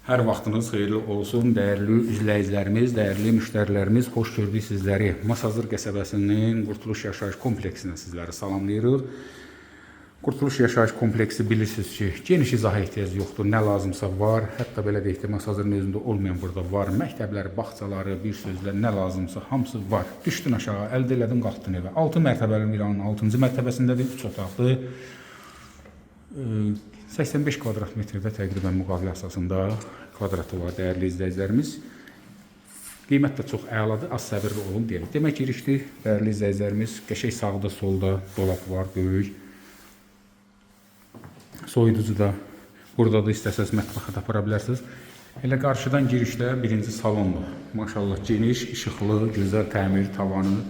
Hər vaxtınız xeyirli olsun, dəyərli izləyicilərimiz, dəyərli müştərilərimiz, xoş gördük sizləri. Masazır qəsəbəsinin Qurtuluş Yaşayış Kompleksindən sizləri salamlayırıq. Qurtuluş Yaşayış Kompleksi bilirsiniz ki, geniş izaha ehtiyac yoxdur, nə lazımsa var. Hətta belə deyək ki, Masazırın özündə olmayan burada var. Məktəbləri, bağçaları, bir sözlə nə lazımsa hamısı var. Düşdün aşağı, əldə elədin, qalxdın evə. 6 mərtəbəli binanın 6-cı mərtəbəsindədir, 3 otaqlı. 85 kvadrat metrdə təqribən müqavilə əsasında kvadratı var, dəyərli izləyicilərimiz. Qiymət də çox əladır, az səbirli olun deyirik. Demək girişdi, dəyərli izləyicilərimiz, qəşəng sağda, solda dolab var, böyük. Soyuducu da burada da istəsəz mətbəxə də apara bilərsiniz. Elə qarşıdan girişdə birinci salondur. Maşallah geniş, işıqlı, gözəl təmir, tavanı.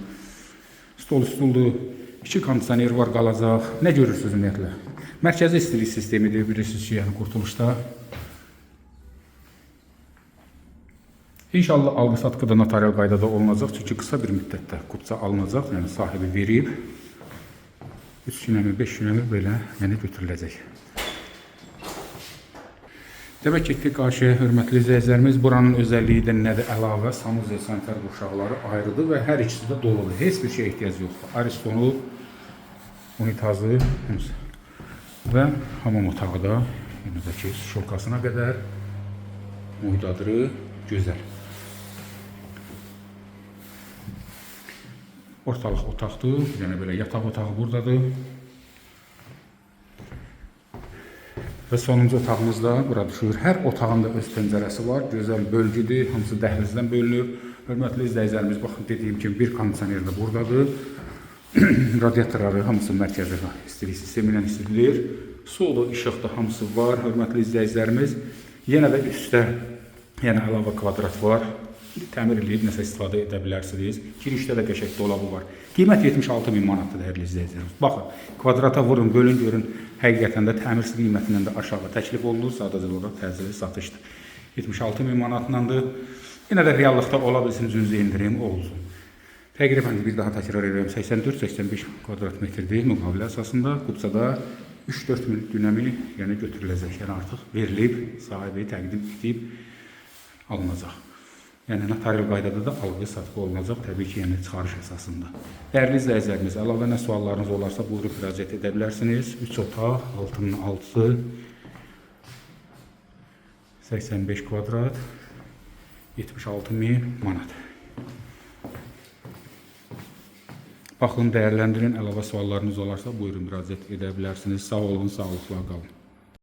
Stoldur. 2 kondisioner var, qalacaq. Nə görürsünüz ümumiyyətlə? Mərkəzi istilik sistemidir, bilirsiniz ki, yəni Qurtuluşda. İnşallah alqı-satqı da notarial qaydada olunacaq, çünki qısa bir müddətdə qutça alınacaq, yəni sahibi verib. 3 günəmi, 5 günəmi belə götürüləcək. Demək getdik qarşıya, hörmətli izləyicilərimiz. Buranın özəlliyi də nədir? Əlavə sanuzel sanitar qurşaqları ayrıdır və hər ikisi də doludur. Heç bir şey ehtiyac yoxdur. Aristonu, unitazı və hamam otağı da yenidəki şolkasına qədər muydadırı gözəl. Ortalıq otaqdır, yəni belə yataq otağı buradadır. Və sonuncu otağımız da bura düşür. Hər otağın da öz pəncərəsi var, gözəl bölgüdür, hamısı dəhlizdən bölünür. Hörmətli izləyicilərimiz, baxın dediyim kimi bir kondisioner də buradadır. Radiatorları hamısı mərkəzi istilik sistemi ilə istirilir. Soda, işıq da hamısı var, hörmətli izləyicilərimiz. Yenə də üstdə əlavə kvadrat var. Təmir edib nəsə istifadə edə bilərsiniz. Girişdə də qəşəng dolabı var. Qiymət 76.000 manatdır, dəyərli izləyicilərimiz. Baxın, kvadrata vurun, bölün, görün. Həqiqətən də təmirsiz qiymətindən də aşağı təklif olunur. Sadəcə olaraq təcili satışdır. 76.000 manatındandır. Yenə də reallıqda ola bilsin, cüzi indirim olsun. Təqribən bir daha təkrar edirəm, 84-85 kvadrat metrdir müqavilə əsasında. Qutçada 3-4 min dünəmi götürüləcək, yəni artıq verilib, sahibi təqdim edib alınacaq. Yəni notarial qaydada da alqı-satqı olunacaq, təbii ki, çıxarış əsasında. Dəyərli izləyicilərimiz, əlavə nə suallarınız olarsa buyurub müraciət edə bilərsiniz. 3 otaq, 6'nın 6'sı, 85 kvadrat, 76.000 manat. Baxın, dəyərləndirin, əlavə suallarınız olarsa buyurun müraciət edə bilərsiniz. Sağ olun, sağlıqla qalın.